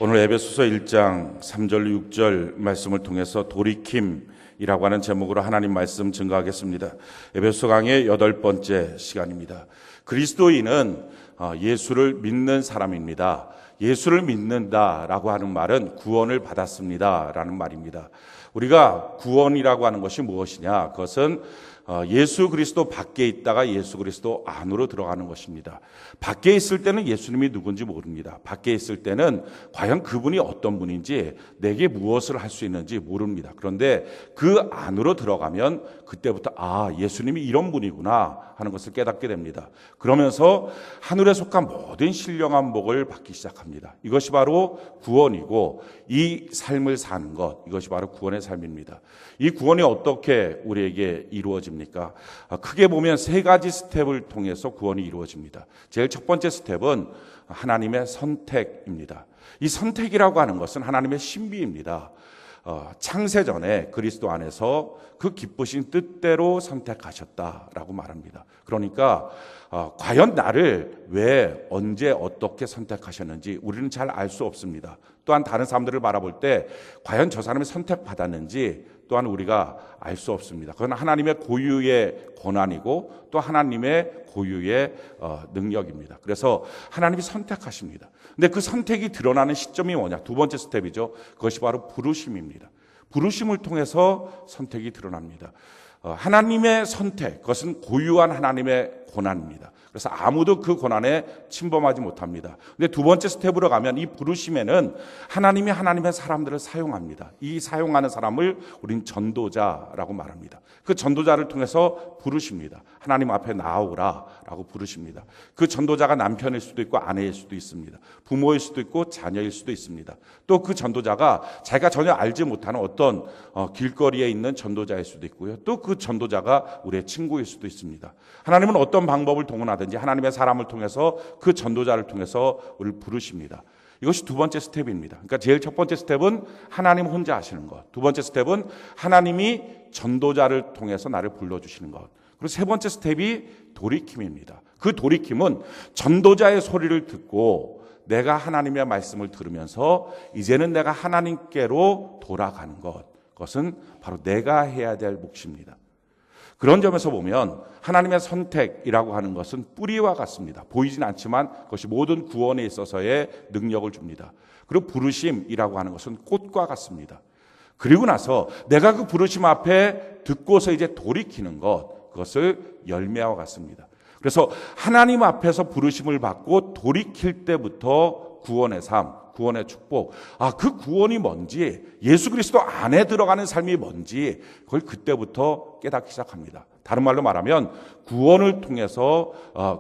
오늘 에베소서 1장 3절 6절 말씀을 통해서 돌이킴이라고 하는 제목으로 하나님 말씀 증거하겠습니다. 에베소 강의 8번째 시간입니다. 그리스도인은 예수를 믿는 사람입니다. 예수를 믿는다라고 하는 말은 구원을 받았습니다라는 말입니다. 우리가 구원이라고 하는 것이 무엇이냐? 그것은 예수 그리스도 밖에 있다가 예수 그리스도 안으로 들어가는 것입니다. 밖에 있을 때는 예수님이 누군지 모릅니다. 밖에 있을 때는 과연 그분이 어떤 분인지, 내게 무엇을 할 수 있는지 모릅니다. 그런데 그 안으로 들어가면 그때부터 예수님이 이런 분이구나 하는 것을 깨닫게 됩니다. 그러면서 하늘에 속한 모든 신령한 복을 받기 시작합니다. 이것이 바로 구원이고, 이 삶을 사는 것, 이것이 바로 구원의 삶입니다. 이 구원이 어떻게 우리에게 이루어집니까? 크게 보면 세 가지 스텝을 통해서 구원이 이루어집니다. 제일 첫 번째 스텝은 하나님의 선택입니다. 이 선택이라고 하는 것은 하나님의 신비입니다. 창세전에 그리스도 안에서 그 기쁘신 뜻대로 선택하셨다라고 말합니다. 그러니까 과연 나를 왜, 언제, 어떻게 선택하셨는지 우리는 잘 알 수 없습니다. 또한 다른 사람들을 바라볼 때 과연 저 사람이 선택받았는지 또한 우리가 알 수 없습니다. 그건 하나님의 고유의 권한이고 또 하나님의 고유의 능력입니다. 그래서 하나님이 선택하십니다. 근데 그 선택이 드러나는 시점이 뭐냐? 두 번째 스텝이죠. 그것이 바로 부르심입니다. 부르심을 통해서 선택이 드러납니다. 하나님의 선택, 그것은 고유한 하나님의 권한입니다. 그래서 아무도 그 권한에 침범하지 못합니다. 근데 두 번째 스텝으로 가면 이 부르심에는 하나님이 하나님의 사람들을 사용합니다. 이 사용하는 사람을 우린 전도자라고 말합니다. 그 전도자를 통해서 부르십니다. 하나님 앞에 나오라라고 부르십니다. 그 전도자가 남편일 수도 있고 아내일 수도 있습니다. 부모일 수도 있고 자녀일 수도 있습니다. 또 그 전도자가 자기가 전혀 알지 못하는 어떤 길거리에 있는 전도자일 수도 있고요. 또 그 전도자가 우리의 친구일 수도 있습니다. 하나님은 어떤 방법을 동원하든지 하나님의 사람을 통해서, 그 전도자를 통해서 우리를 부르십니다. 이것이 두 번째 스텝입니다. 그러니까 제일 첫 번째 스텝은 하나님 혼자 하시는 것. 두 번째 스텝은 하나님이 전도자를 통해서 나를 불러주시는 것. 그리고 세 번째 스텝이 돌이킴입니다. 그 돌이킴은 전도자의 소리를 듣고 내가 하나님의 말씀을 들으면서 이제는 내가 하나님께로 돌아가는 것. 그것은 바로 내가 해야 될 몫입니다. 그런 점에서 보면 하나님의 선택이라고 하는 것은 뿌리와 같습니다. 보이진 않지만 그것이 모든 구원에 있어서의 능력을 줍니다. 그리고 부르심이라고 하는 것은 꽃과 같습니다. 그리고 나서 내가 그 부르심 앞에 듣고서 이제 돌이키는 것, 그것을 열매와 같습니다. 그래서 하나님 앞에서 부르심을 받고 돌이킬 때부터 구원의 삶, 구원의 축복, 그 구원이 뭔지, 예수 그리스도 안에 들어가는 삶이 뭔지 그걸 그때부터 깨닫기 시작합니다. 다른 말로 말하면 구원을 통해서,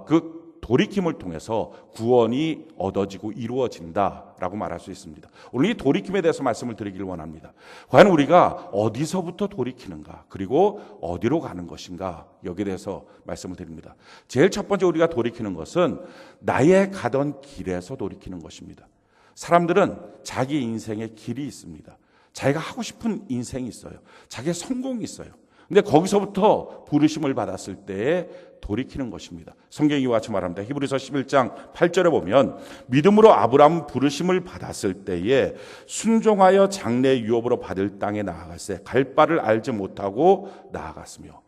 그 돌이킴을 통해서 구원이 얻어지고 이루어진다라고 말할 수 있습니다. 오늘 이 돌이킴에 대해서 말씀을 드리길 원합니다. 과연 우리가 어디서부터 돌이키는가, 그리고 어디로 가는 것인가, 여기에 대해서 말씀을 드립니다. 제일 첫 번째 우리가 돌이키는 것은 나의 가던 길에서 돌이키는 것입니다. 사람들은 자기 인생의 길이 있습니다. 자기가 하고 싶은 인생이 있어요. 자기의 성공이 있어요. 근데 거기서부터 부르심을 받았을 때에 돌이키는 것입니다. 성경이 이와 같이 말합니다. 히브리서 11장 8절에 보면 믿음으로 아브라함은 부르심을 받았을 때에 순종하여 장래의 유업으로 받을 땅에 나아갔으되 갈 바를 알지 못하고 나아갔으며,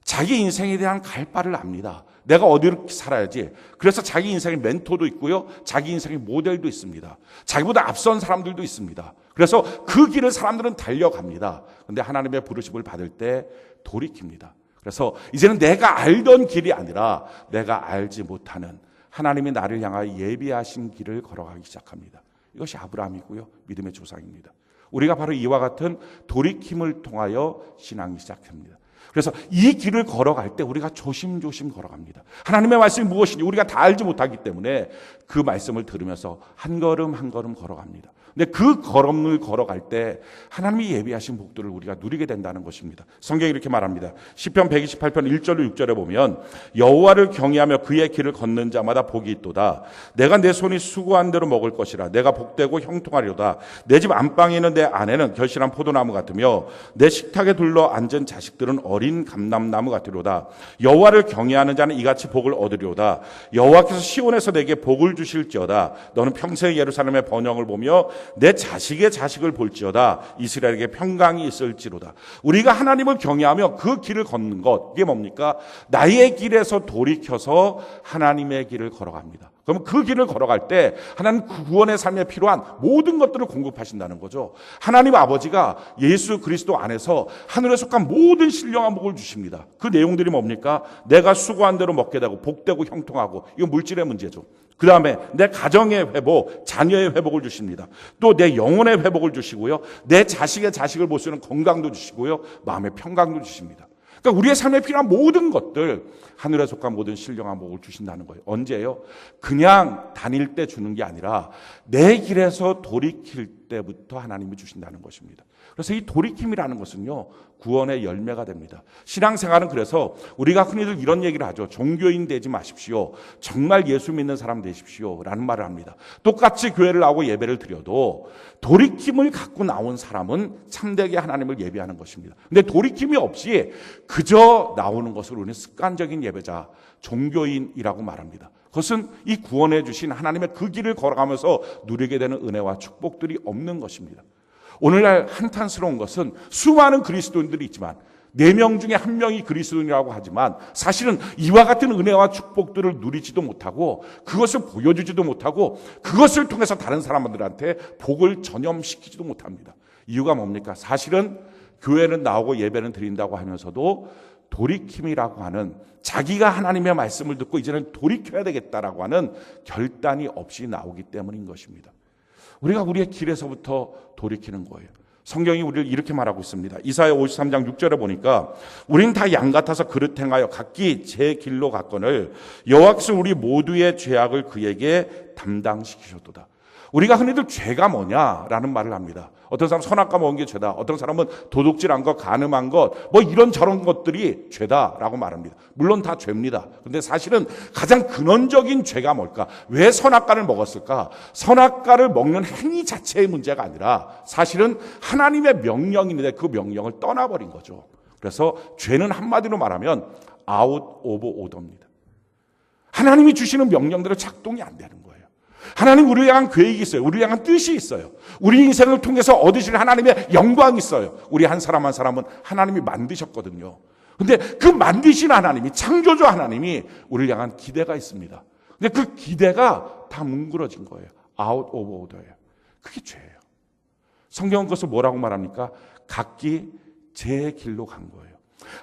자기 인생에 대한 갈 바를 압니다. 내가 어디로 살아야지. 그래서 자기 인생의 멘토도 있고요. 자기 인생의 모델도 있습니다. 자기보다 앞선 사람들도 있습니다. 그래서 그 길을 사람들은 달려갑니다. 그런데 하나님의 부르심을 받을 때 돌이킵니다. 그래서 이제는 내가 알던 길이 아니라 내가 알지 못하는 하나님이 나를 향하여 예비하신 길을 걸어가기 시작합니다. 이것이 아브라함이고요. 믿음의 조상입니다. 우리가 바로 이와 같은 돌이킴을 통하여 신앙이 시작합니다. 그래서 이 길을 걸어갈 때 우리가 조심조심 걸어갑니다. 하나님의 말씀이 무엇인지 우리가 다 알지 못하기 때문에 그 말씀을 들으면서 한 걸음 한 걸음 걸어갑니다. 근데 그 걸음을 걸어갈 때 하나님이 예비하신 복들을 우리가 누리게 된다는 것입니다. 성경이 이렇게 말합니다. 시편 128편 1절로 6절에 보면 여호와를 경외하며 그의 길을 걷는 자마다 복이 있도다. 내가 내 손이 수고한 대로 먹을 것이라. 내가 복되고 형통하리로다. 내 집 안방에 있는 내 아내는 결실한 포도나무 같으며 내 식탁에 둘러 앉은 자식들은 어린 감람나무 같으로다. 여호와를 경외하는 자는 이같이 복을 얻으리로다. 여호와께서 시온에서 내게 복을 주실지어다. 너는 평생 예루살렘의 번영을 보며 내 자식의 자식을 볼지어다. 이스라엘에게 평강이 있을지로다. 우리가 하나님을 경외하며 그 길을 걷는 것, 이게 뭡니까? 나의 길에서 돌이켜서 하나님의 길을 걸어갑니다. 그러면 그 길을 걸어갈 때 하나님 구원의 삶에 필요한 모든 것들을 공급하신다는 거죠. 하나님 아버지가 예수 그리스도 안에서 하늘에 속한 모든 신령한 복을 주십니다. 그 내용들이 뭡니까? 내가 수고한 대로 먹게 되고 복되고 형통하고, 이거 물질의 문제죠. 그 다음에 내 가정의 회복, 자녀의 회복을 주십니다. 또 내 영혼의 회복을 주시고요, 내 자식의 자식을 볼 수 있는 건강도 주시고요, 마음의 평강도 주십니다. 그러니까 우리의 삶에 필요한 모든 것들, 하늘에 속한 모든 신령한 복을 주신다는 거예요. 언제예요? 그냥 다닐 때 주는 게 아니라 내 길에서 돌이킬 때부터 하나님이 주신다는 것입니다. 그래서 이 돌이킴이라는 것은요, 구원의 열매가 됩니다. 신앙생활은 그래서 우리가 흔히들 이런 얘기를 하죠. 종교인 되지 마십시오. 정말 예수 믿는 사람 되십시오. 라는 말을 합니다. 똑같이 교회를 나오고 예배를 드려도 돌이킴을 갖고 나온 사람은 참되게 하나님을 예배하는 것입니다. 근데 돌이킴이 없이 그저 나오는 것을 우리는 습관적인 예배자, 종교인이라고 말합니다. 그것은 이 구원해 주신 하나님의 그 길을 걸어가면서 누리게 되는 은혜와 축복들이 없는 것입니다. 오늘날 한탄스러운 것은 수많은 그리스도인들이 있지만 4명 중에 1명이 그리스도인이라고 하지만 사실은 이와 같은 은혜와 축복들을 누리지도 못하고 그것을 보여주지도 못하고 그것을 통해서 다른 사람들한테 복을 전염시키지도 못합니다. 이유가 뭡니까? 사실은 교회는 나오고 예배는 드린다고 하면서도 돌이킴이라고 하는, 자기가 하나님의 말씀을 듣고 이제는 돌이켜야 되겠다라고 하는 결단이 없이 나오기 때문인 것입니다. 우리가 우리의 길에서부터 돌이키는 거예요. 성경이 우리를 이렇게 말하고 있습니다. 이사야 53장 6절에 보니까 우린 다 양 같아서 그릇 행하여 각기 제 길로 갔거늘 여호와께서 우리 모두의 죄악을 그에게 담당시키셨도다. 우리가 흔히들 죄가 뭐냐라는 말을 합니다. 어떤 사람은 선악과 먹은 게 죄다. 어떤 사람은 도둑질한 것, 간음한 것, 뭐 이런저런 것들이 죄다라고 말합니다. 물론 다 죄입니다. 그런데 사실은 가장 근원적인 죄가 뭘까? 왜 선악과를 먹었을까? 선악과를 먹는 행위 자체의 문제가 아니라 사실은 하나님의 명령인데 그 명령을 떠나버린 거죠. 그래서 죄는 한마디로 말하면 out of order입니다. 하나님이 주시는 명령대로 작동이 안 되는 거예요. 하나님 우리를 향한 계획이 있어요. 우리를 향한 뜻이 있어요. 우리 인생을 통해서 얻으실 하나님의 영광이 있어요. 우리 한 사람 한 사람은 하나님이 만드셨거든요. 근데 그 만드신 하나님이, 창조주 하나님이 우리를 향한 기대가 있습니다. 근데 그 기대가 다 뭉그러진 거예요. out of order예요. 그게 죄예요. 성경은 그것을 뭐라고 말합니까? 각기 제 길로 간 거예요.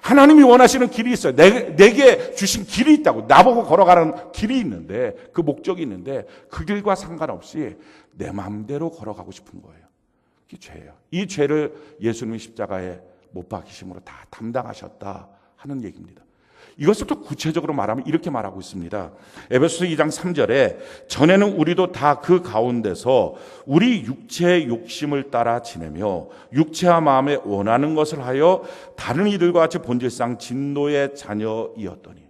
하나님이 원하시는 길이 있어요. 내게 주신 길이 있다고. 나보고 걸어가는 길이 있는데, 그 목적이 있는데 그 길과 상관없이 내 마음대로 걸어가고 싶은 거예요. 그게 죄예요. 이 죄를 예수님이 십자가에 못 박히심으로 다 담당하셨다 하는 얘기입니다. 이것을 또 구체적으로 말하면 이렇게 말하고 있습니다. 에베소서 2장 3절에 전에는 우리도 다 그 가운데서 우리 육체의 욕심을 따라 지내며 육체와 마음에 원하는 것을 하여 다른 이들과 같이 본질상 진노의 자녀이었더니,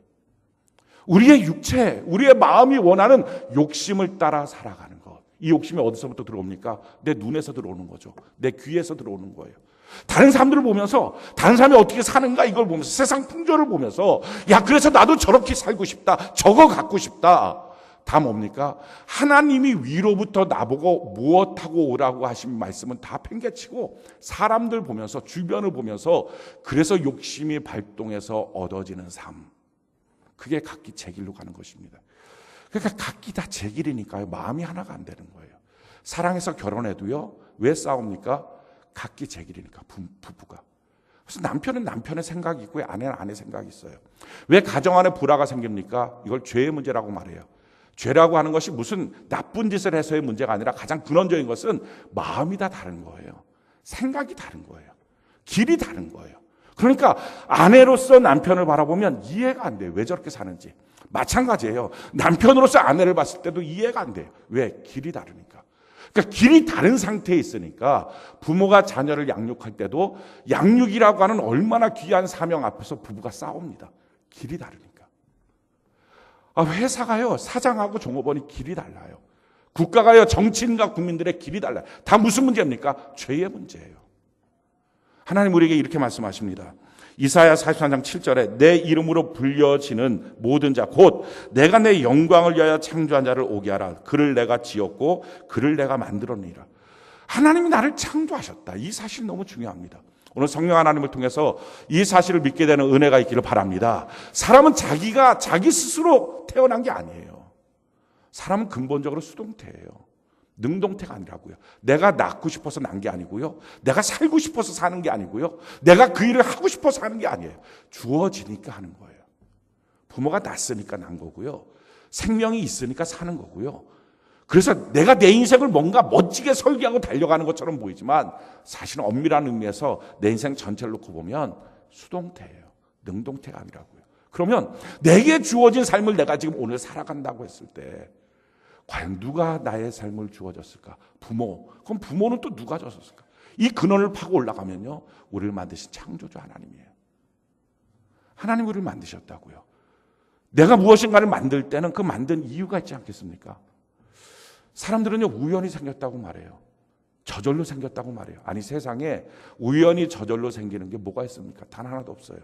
우리의 육체, 우리의 마음이 원하는 욕심을 따라 살아가는 것. 이 욕심이 어디서부터 들어옵니까? 내 눈에서 들어오는 거죠. 내 귀에서 들어오는 거예요. 다른 사람들을 보면서 다른 사람이 어떻게 사는가 이걸 보면서 세상 풍조를 보면서 야 그래서 나도 저렇게 살고 싶다, 저거 갖고 싶다. 다 뭡니까? 하나님이 위로부터 나보고 무엇하고 오라고 하신 말씀은 다 팽개치고 사람들 보면서, 주변을 보면서, 그래서 욕심이 발동해서 얻어지는 삶, 그게 각기 제 길로 가는 것입니다. 그러니까 각기 다 제 길이니까요, 마음이 하나가 안 되는 거예요. 사랑해서 결혼해도요, 왜 싸웁니까? 각기 제 길이니까, 부부가. 그래서 남편은 남편의 생각이 있고 아내는 아내의 생각이 있어요. 왜 가정 안에 불화가 생깁니까? 이걸 죄의 문제라고 말해요. 죄라고 하는 것이 무슨 나쁜 짓을 해서의 문제가 아니라 가장 근원적인 것은 마음이 다 다른 거예요. 생각이 다른 거예요. 길이 다른 거예요. 그러니까 아내로서 남편을 바라보면 이해가 안 돼요. 왜 저렇게 사는지. 마찬가지예요. 남편으로서 아내를 봤을 때도 이해가 안 돼요. 왜? 길이 다르니까. 그러니까 길이 다른 상태에 있으니까 부모가 자녀를 양육할 때도 양육이라고 하는 얼마나 귀한 사명 앞에서 부부가 싸웁니다. 길이 다르니까. 회사가요, 사장하고 종업원이 길이 달라요. 국가가요, 정치인과 국민들의 길이 달라요. 다 무슨 문제입니까? 죄의 문제예요. 하나님 우리에게 이렇게 말씀하십니다. 이사야 43장 7절에 내 이름으로 불려지는 모든 자 곧 내가 내 영광을 위하여 창조한 자를 오게 하라. 그를 내가 지었고 그를 내가 만들었느니라. 하나님이 나를 창조하셨다. 이 사실이 너무 중요합니다. 오늘 성령 하나님을 통해서 이 사실을 믿게 되는 은혜가 있기를 바랍니다. 사람은 자기 스스로 태어난 게 아니에요. 사람은 근본적으로 수동태예요. 능동태가 아니라고요. 내가 낳고 싶어서 난 게 아니고요. 내가 살고 싶어서 사는 게 아니고요. 내가 그 일을 하고 싶어서 하는 게 아니에요. 주어지니까 하는 거예요. 부모가 낳았으니까 난 거고요. 생명이 있으니까 사는 거고요. 그래서 내가 내 인생을 뭔가 멋지게 설계하고 달려가는 것처럼 보이지만 사실은 엄밀한 의미에서 내 인생 전체를 놓고 보면 수동태예요. 능동태가 아니라고요. 그러면 내게 주어진 삶을 내가 지금 오늘 살아간다고 했을 때 과연 누가 나의 삶을 주어졌을까? 부모. 그럼 부모는 또 누가 줬을까? 이 근원을 파고 올라가면요. 우리를 만드신 창조주 하나님이에요. 하나님 우리를 만드셨다고요. 내가 무엇인가를 만들 때는 그 만든 이유가 있지 않겠습니까? 사람들은요, 우연히 생겼다고 말해요. 저절로 생겼다고 말해요. 아니, 세상에 우연히 저절로 생기는 게 뭐가 있습니까? 단 하나도 없어요.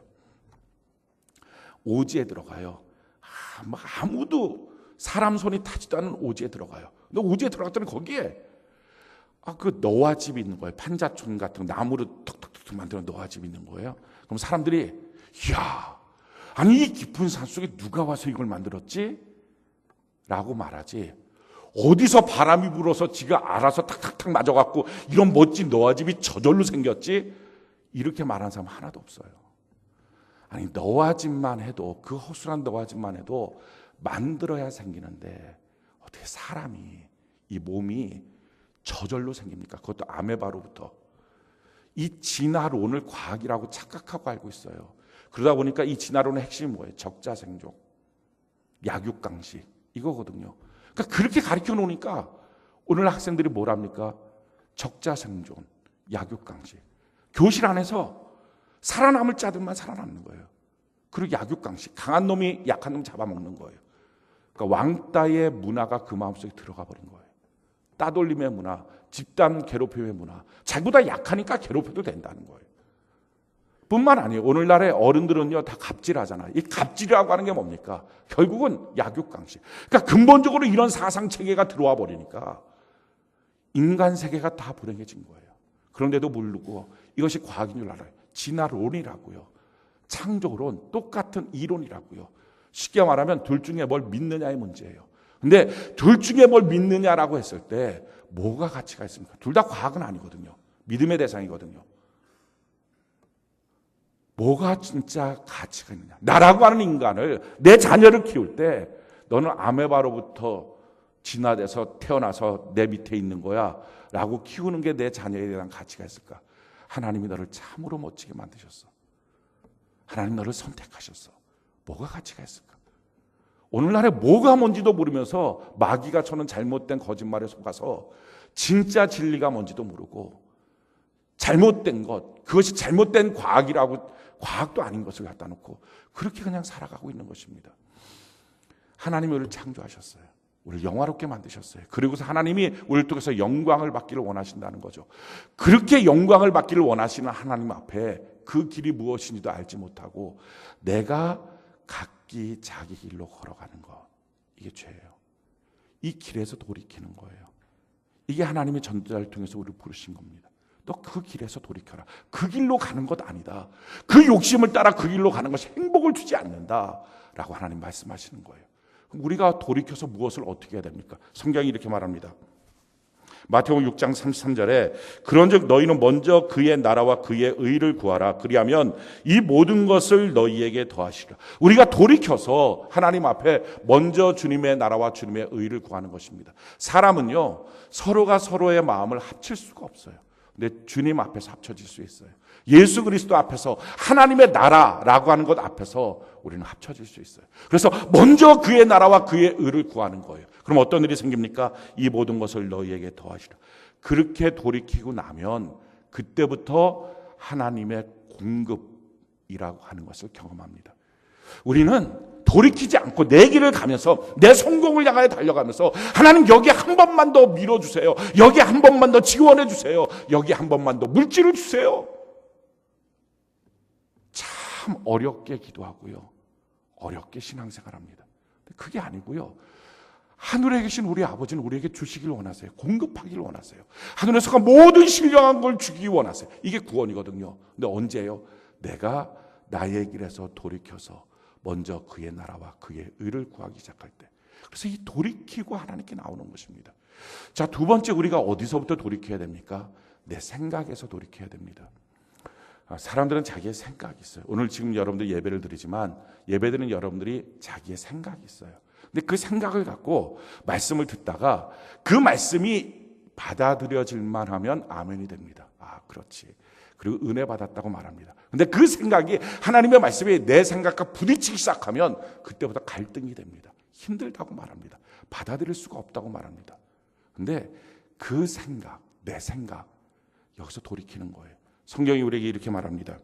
오지에 들어가요. 아무도 사람 손이 타지도 않은 오지에 들어가요. 근데 오지에 들어갔더니 거기에 그 너와집 있는 거예요. 판자촌 같은 나무로 턱턱턱 만들어 너와집 있는 거예요. 그럼 사람들이 이야, 아니 이 깊은 산속에 누가 와서 이걸 만들었지? 라고 말하지. 어디서 바람이 불어서 지가 알아서 탁탁탁 맞아갖고 이런 멋진 너와집이 저절로 생겼지? 이렇게 말하는 사람 하나도 없어요. 아니 너와집만 해도, 그 허술한 너와집만 해도 만들어야 생기는데 어떻게 사람이, 이 몸이 저절로 생깁니까? 그것도 아메바로부터. 이 진화론을 과학이라고 착각하고 알고 있어요. 그러다 보니까 이 진화론의 핵심이 뭐예요? 적자생존, 약육강식 이거거든요. 그러니까 그렇게 가르쳐 놓으니까 오늘 학생들이 뭘 합니까? 적자생존, 약육강식. 교실 안에서 살아남을 자들만 살아남는 거예요. 그리고 약육강식, 강한 놈이 약한 놈 잡아먹는 거예요. 그러니까 왕따의 문화가 그 마음속에 들어가 버린 거예요. 따돌림의 문화, 집단 괴롭힘의 문화. 자기보다 약하니까 괴롭혀도 된다는 거예요. 뿐만 아니에요. 오늘날의 어른들은요, 다 갑질하잖아요. 이 갑질이라고 하는 게 뭡니까? 결국은 약육강식. 그러니까 근본적으로 이런 사상 체계가 들어와 버리니까 인간 세계가 다 불행해진 거예요. 그런데도 모르고 이것이 과학인 줄 알아요. 진화론이라고요. 창조론, 똑같은 이론이라고요. 쉽게 말하면 둘 중에 뭘 믿느냐의 문제예요. 근데 둘 중에 뭘 믿느냐라고 했을 때 뭐가 가치가 있습니까? 둘 다 과학은 아니거든요. 믿음의 대상이거든요. 뭐가 진짜 가치가 있느냐? 나라고 하는 인간을, 내 자녀를 키울 때 너는 아메바로부터 진화돼서 태어나서 내 밑에 있는 거야 라고 키우는 게 내 자녀에 대한 가치가 있을까? 하나님이 너를 참으로 멋지게 만드셨어. 하나님 너를 선택하셨어. 뭐가 가치가 있을까? 오늘날에 뭐가 뭔지도 모르면서 마귀가 쳐는 잘못된 거짓말에 속아서 진짜 진리가 뭔지도 모르고 잘못된 것, 그것이 잘못된 과학이라고, 과학도 아닌 것을 갖다 놓고 그렇게 그냥 살아가고 있는 것입니다. 하나님이 우리를 창조하셨어요. 우리를 영화롭게 만드셨어요. 그리고서 하나님이 우리를 통해서 영광을 받기를 원하신다는 거죠. 그렇게 영광을 받기를 원하시는 하나님 앞에 그 길이 무엇인지도 알지 못하고 내가 각기 자기 길로 걸어가는 것, 이게 죄예요. 이 길에서 돌이키는 거예요. 이게 하나님의 전도자를 통해서 우리를 부르신 겁니다. 너 그 길에서 돌이켜라. 그 길로 가는 것 아니다. 그 욕심을 따라 그 길로 가는 것이 행복을 주지 않는다 라고 하나님 말씀하시는 거예요. 그럼 우리가 돌이켜서 무엇을 어떻게 해야 됩니까? 성경이 이렇게 말합니다. 마태복음 6장 33절에 그런즉 너희는 먼저 그의 나라와 그의 의를 구하라. 그리하면 이 모든 것을 너희에게 더하시리라. 우리가 돌이켜서 하나님 앞에 먼저 주님의 나라와 주님의 의를 구하는 것입니다. 사람은요, 서로가 서로의 마음을 합칠 수가 없어요. 근데 주님 앞에서 합쳐질 수 있어요. 예수 그리스도 앞에서, 하나님의 나라라고 하는 것 앞에서 우리는 합쳐질 수 있어요. 그래서 먼저 그의 나라와 그의 의를 구하는 거예요. 그럼 어떤 일이 생깁니까? 이 모든 것을 너희에게 더하시라. 그렇게 돌이키고 나면 그때부터 하나님의 공급이라고 하는 것을 경험합니다. 우리는 돌이키지 않고 내 길을 가면서, 내 성공을 향하여 달려가면서 하나님 여기 한 번만 더 밀어주세요. 여기 한 번만 더 지원해 주세요. 여기 한 번만 더 물질을 주세요. 참 어렵게 기도하고요. 어렵게 신앙생활합니다. 그게 아니고요. 하늘에 계신 우리 아버지는 우리에게 주시길 원하세요. 공급하길 원하세요. 하늘에서가 모든 신령한 걸 주기 원하세요. 이게 구원이거든요. 근데 언제예요? 내가 나의 길에서 돌이켜서 먼저 그의 나라와 그의 의를 구하기 시작할 때. 그래서 이 돌이키고 하나님께 나오는 것입니다. 자, 두 번째 우리가 어디서부터 돌이켜야 됩니까? 내 생각에서 돌이켜야 됩니다. 사람들은 자기의 생각이 있어요. 오늘 지금 여러분들 예배를 드리지만 예배드리는 여러분들이 자기의 생각이 있어요. 근데 그 생각을 갖고 말씀을 듣다가 그 말씀이 받아들여질만 하면 아멘이 됩니다. 아, 그렇지. 그리고 은혜 받았다고 말합니다. 근데 그 생각이 하나님의 말씀이 내 생각과 부딪히기 시작하면 그때부터 갈등이 됩니다. 힘들다고 말합니다. 받아들일 수가 없다고 말합니다. 근데 그 생각, 내 생각, 여기서 돌이키는 거예요. 성경이 우리에게 이렇게 말합니다.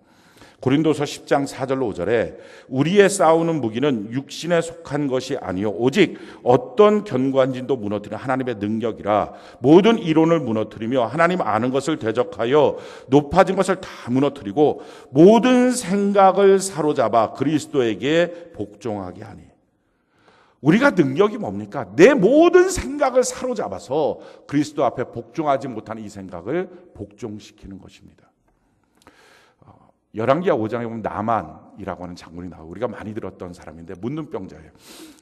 고린도서 10장 4절로 5절에 우리의 싸우는 무기는 육신에 속한 것이 아니요 오직 어떤 견고한진도 무너뜨리는 하나님의 능력이라 모든 이론을 무너뜨리며 하나님 아는 것을 대적하여 높아진 것을 다 무너뜨리고 모든 생각을 사로잡아 그리스도에게 복종하게 하니. 우리가 능력이 뭡니까? 내 모든 생각을 사로잡아서 그리스도 앞에 복종하지 못하는 이 생각을 복종시키는 것입니다. 열왕기하 5장에 보면 나만이라고 하는 장군이 나오고 우리가 많이 들었던 사람인데 문둥병자예요.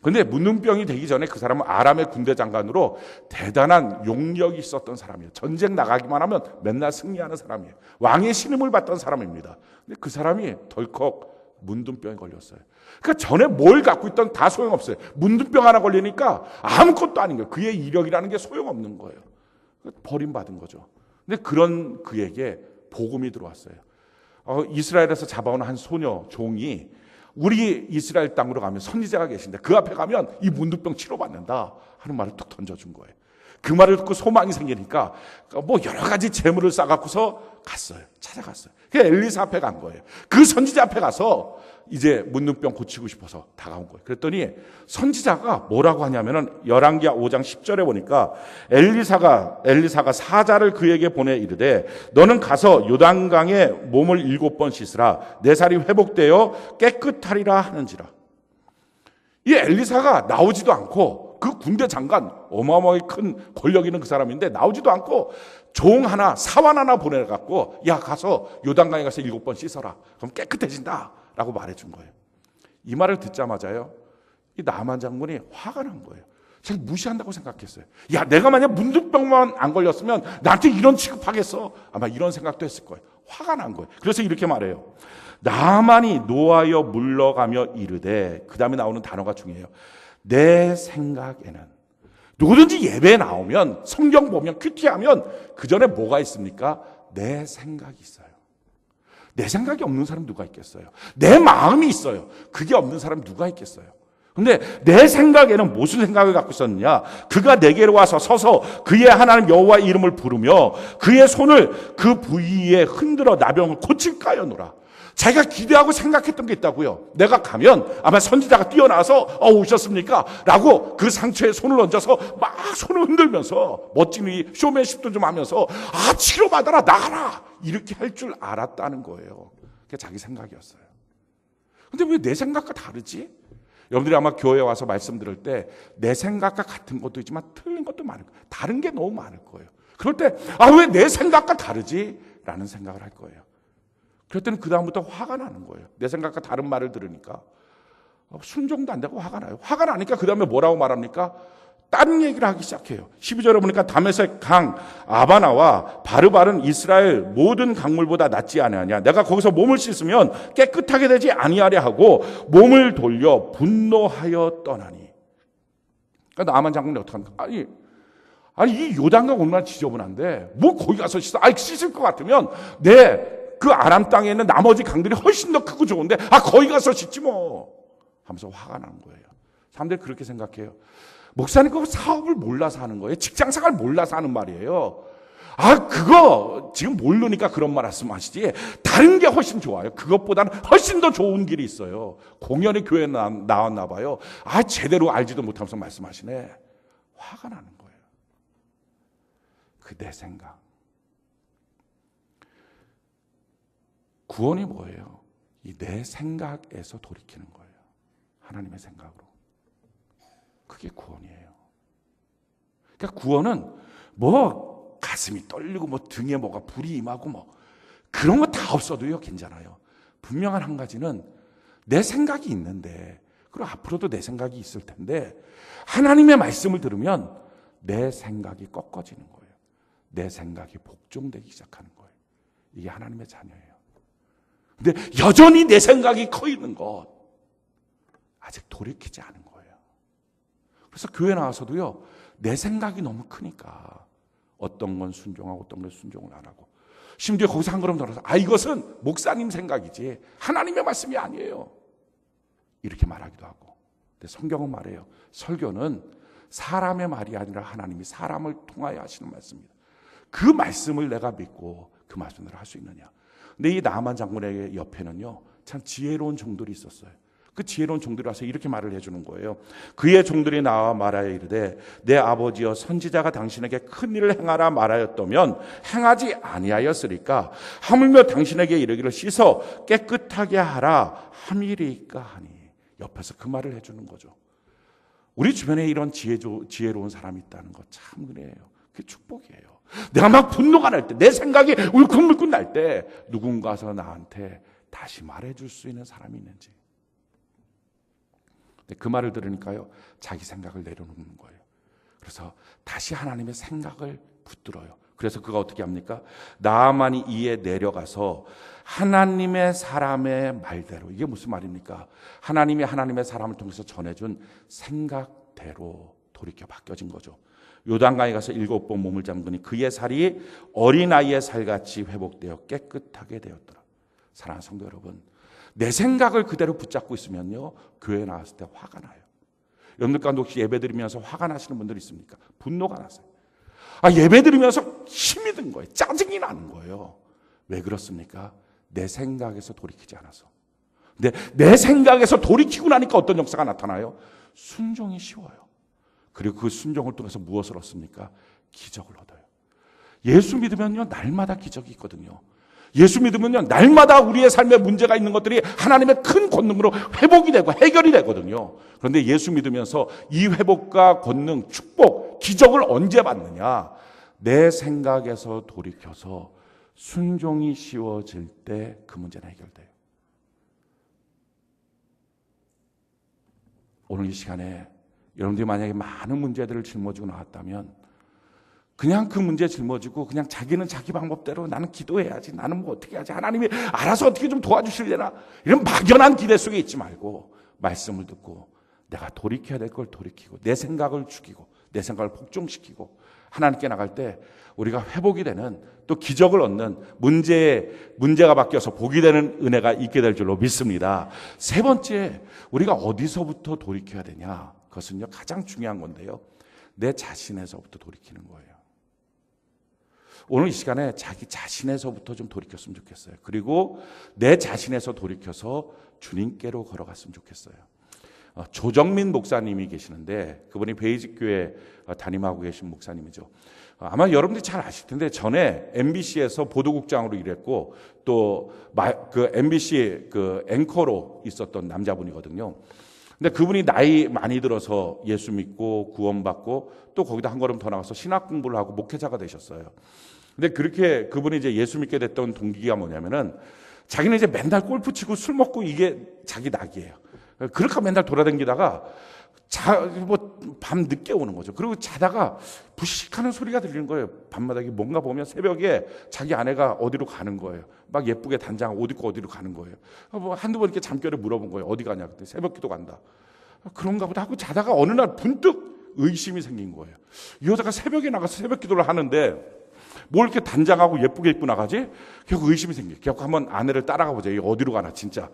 그런데 문둥병이 되기 전에 그 사람은 아람의 군대 장관으로 대단한 용력이 있었던 사람이에요. 전쟁 나가기만 하면 맨날 승리하는 사람이에요. 왕의 신임을 받던 사람입니다. 근데 그 사람이 덜컥 문둥병에 걸렸어요. 그러니까 전에 뭘 갖고 있던 다 소용없어요. 문둥병 하나 걸리니까 아무것도 아닌 거예요. 그의 이력이라는 게 소용없는 거예요. 버림받은 거죠. 근데 그런 그에게 복음이 들어왔어요. 이스라엘에서 잡아온 한 소녀 종이 우리 이스라엘 땅으로 가면 선지자가 계신데 그 앞에 가면 이 문둥병 치료받는다 하는 말을 툭 던져준 거예요. 그 말을 듣고 소망이 생기니까 뭐 여러 가지 재물을 싸갖고서 갔어요. 찾아갔어요. 그래서 엘리사 앞에 간 거예요. 그 선지자 앞에 가서 이제 문둥병 고치고 싶어서 다가온 거예요. 그랬더니 선지자가 뭐라고 하냐면은 열왕기하 5장 10절에 보니까 엘리사가 사자를 그에게 보내 이르되 너는 가서 요단강에 몸을 7번 씻으라 내 살이 회복되어 깨끗하리라 하는지라. 이 엘리사가 나오지도 않고 그 군대 장관 어마어마하게 큰 권력 있는 그 사람인데 나오지도 않고 종 하나 사환 하나 보내갖고 야 가서 요단강에 가서 7번 씻어라 그럼 깨끗해진다 라고 말해준 거예요. 이 말을 듣자마자요 이 나만 장군이 화가 난 거예요. 제가 무시한다고 생각했어요. 야 내가 만약 문둥병만 안 걸렸으면 나한테 이런 취급하겠어 아마 이런 생각도 했을 거예요. 화가 난 거예요. 그래서 이렇게 말해요. 나만이 노하여 물러가며 이르되 그 다음에 나오는 단어가 중요해요. 내 생각에는 누구든지 예배에 나오면 성경 보면 큐티하면 그 전에 뭐가 있습니까? 내 생각이 있어요. 내 생각이 없는 사람 누가 있겠어요? 내 마음이 있어요. 그게 없는 사람 누가 있겠어요? 근데 내 생각에는 무슨 생각을 갖고 있었느냐? 그가 내게로 와서 서서 그의 하나님 여호와의 이름을 부르며 그의 손을 그 부위에 흔들어 나병을 고칠까 하였노라. 자기가 기대하고 생각했던 게 있다고요. 내가 가면 아마 선지자가 뛰어나와서 오셨습니까? 라고 그 상처에 손을 얹어서 막 손을 흔들면서 멋진 이 쇼맨십도 좀 하면서 치료받아라 나가라 이렇게 할 줄 알았다는 거예요. 그게 자기 생각이었어요. 근데 왜 내 생각과 다르지? 여러분들이 아마 교회에 와서 말씀 들을 때 내 생각과 같은 것도 있지만 틀린 것도 많을 거예요. 다른 게 너무 많을 거예요. 그럴 때 왜 내 생각과 다르지? 라는 생각을 할 거예요. 그럴 때는 그 다음부터 화가 나는 거예요. 내 생각과 다른 말을 들으니까 순종도 안 되고 화가 나요. 화가 나니까 그 다음에 뭐라고 말합니까? 다른 얘기를 하기 시작해요. 12절에 보니까 다메섹 강 아바나와 바르바른 이스라엘 모든 강물보다 낫지 아니하냐. 내가 거기서 몸을 씻으면 깨끗하게 되지 아니하려 하고 몸을 돌려 분노하여 떠나니. 그러니까 나만 장군이 어떡합니까? 아니 이 요단강 얼마나 지저분한데 뭐 거기 가서 씻어? 씻을 것 같으면 그 아람 땅에 있는 나머지 강들이 훨씬 더 크고 좋은데 거기 가서 씻지 뭐 하면서 화가 나는 거예요. 사람들이 그렇게 생각해요. 목사님 그거 사업을 몰라서 하는 거예요. 직장생활 몰라서 하는 말이에요. 그거 지금 모르니까 그런 말 말씀하시지 다른 게 훨씬 좋아요. 그것보다는 훨씬 더 좋은 길이 있어요. 공연이 교회에 나왔나 봐요. 제대로 알지도 못하면서 말씀하시네. 화가 나는 거예요. 그 내 생각. 구원이 뭐예요? 이 내 생각에서 돌이키는 거예요. 하나님의 생각으로. 그게 구원이에요. 그러니까 구원은 뭐 가슴이 떨리고 뭐 등에 뭐가 불이 임하고 뭐 그런 거 다 없어도요 괜찮아요. 분명한 한 가지는 내 생각이 있는데, 그리고 앞으로도 내 생각이 있을 텐데, 하나님의 말씀을 들으면 내 생각이 꺾어지는 거예요. 내 생각이 복종되기 시작하는 거예요. 이게 하나님의 자녀예요. 근데 여전히 내 생각이 커 있는 것, 아직 돌이키지 않은 거예요. 그래서 교회 나와서도요, 내 생각이 너무 크니까 어떤 건 순종하고 어떤 건 순종을 안 하고, 심지어 거기서 한 걸음 더 나가서 이것은 목사님 생각이지 하나님의 말씀이 아니에요, 이렇게 말하기도 하고. 근데 성경은 말해요, 설교는 사람의 말이 아니라 하나님이 사람을 통하여 하시는 말씀입니다. 그 말씀을 내가 믿고 그 말씀대로 할 수 있느냐. 근데 이 나만 장군의 옆에는요 참 지혜로운 종들이 있었어요. 그 지혜로운 종들이 와서 이렇게 말을 해주는 거예요. 그의 종들이 나와 말하여 이르되 내 아버지여 선지자가 당신에게 큰 일을 행하라 말하였다면 행하지 아니하였으리까 하물며 당신에게 이르기를 씻어 깨끗하게 하라 함이리까 하니. 옆에서 그 말을 해주는 거죠. 우리 주변에 이런 지혜로운 사람이 있다는 거 참 은혜예요. 그게 축복이에요. 내가 막 분노가 날 때, 내 생각이 울컥울컥 날 때 누군가 와서 나한테 다시 말해줄 수 있는 사람이 있는지. 그 말을 들으니까요 자기 생각을 내려놓는 거예요. 그래서 다시 하나님의 생각을 붙들어요. 그래서 그가 어떻게 합니까? 나아만이 이에 내려가서 하나님의 사람의 말대로, 이게 무슨 말입니까? 하나님이 하나님의 사람을 통해서 전해준 생각대로 돌이켜 바뀌어진 거죠. 요단강에 가서 7번 몸을 잠그니 그의 살이 어린아이의 살같이 회복되어 깨끗하게 되었더라. 사랑하는 성도 여러분, 내 생각을 그대로 붙잡고 있으면요 교회 나왔을 때 화가 나요. 여러분들 가운데 혹시 예배 드리면서 화가 나시는 분들 있습니까? 분노가 나세요. 예배 드리면서 힘이 든 거예요. 짜증이 나는 거예요. 왜 그렇습니까? 내 생각에서 돌이키지 않아서. 근데 내 생각에서 돌이키고 나니까 어떤 역사가 나타나요? 순종이 쉬워요. 그리고 그 순종을 통해서 무엇을 얻습니까? 기적을 얻어요. 예수 믿으면요 날마다 기적이 있거든요. 예수 믿으면요 날마다 우리의 삶에 문제가 있는 것들이 하나님의 큰 권능으로 회복이 되고 해결이 되거든요. 그런데 예수 믿으면서 이 회복과 권능, 축복, 기적을 언제 받느냐? 내 생각에서 돌이켜서 순종이 쉬워질 때 그 문제는 해결돼요. 오늘 이 시간에 여러분들이 만약에 많은 문제들을 짊어지고 나왔다면 그냥 그 문제 짊어지고 그냥 자기는 자기 방법대로 나는 기도해야지, 나는 뭐 어떻게 하지, 하나님이 알아서 어떻게 좀 도와주실려나, 이런 막연한 기대 속에 있지 말고 말씀을 듣고 내가 돌이켜야 될 걸 돌이키고 내 생각을 죽이고 내 생각을 복종시키고 하나님께 나갈 때 우리가 회복이 되는, 또 기적을 얻는, 문제가 바뀌어서 복이 되는 은혜가 있게 될 줄로 믿습니다. 세 번째, 우리가 어디서부터 돌이켜야 되냐? 그것은요 가장 중요한 건데요, 내 자신에서부터 돌이키는 거예요. 오늘 이 시간에 자기 자신에서부터 좀 돌이켰으면 좋겠어요. 그리고 내 자신에서 돌이켜서 주님께로 걸어갔으면 좋겠어요. 조정민 목사님이 계시는데 그분이 베이직교회 담임하고 계신 목사님이죠. 아마 여러분들이 잘 아실 텐데 전에 MBC에서 보도국장으로 일했고 또 그 MBC 그 앵커로 있었던 남자분이거든요. 근데 그분이 나이 많이 들어서 예수 믿고 구원받고 또 거기다 한 걸음 더 나가서 신학 공부를 하고 목회자가 되셨어요. 근데 그렇게 그분이 이제 예수 믿게 됐던 동기가 뭐냐면은 자기는 이제 맨날 골프 치고 술 먹고 이게 자기 낙이에요. 그렇게 맨날 돌아다니다가 밤 늦게 오는 거죠. 그리고 자다가 부식하는 소리가 들리는 거예요. 밤마다 뭔가 보면 새벽에 자기 아내가 어디로 가는 거예요. 막 예쁘게 단장하고 옷 입고 어디로 가는 거예요. 뭐 한두 번 이렇게 잠결에 물어본 거예요. 어디 가냐? 그때 새벽 기도 간다. 그런가 보다 하고 자다가 어느 날 문득 의심이 생긴 거예요. 이 여자가 새벽에 나가서 새벽 기도를 하는데 뭘 이렇게 단장하고 예쁘게 입고 나가지? 결국 의심이 생겨. 결국 한번 아내를 따라가 보자. 어디로 가나 진짜.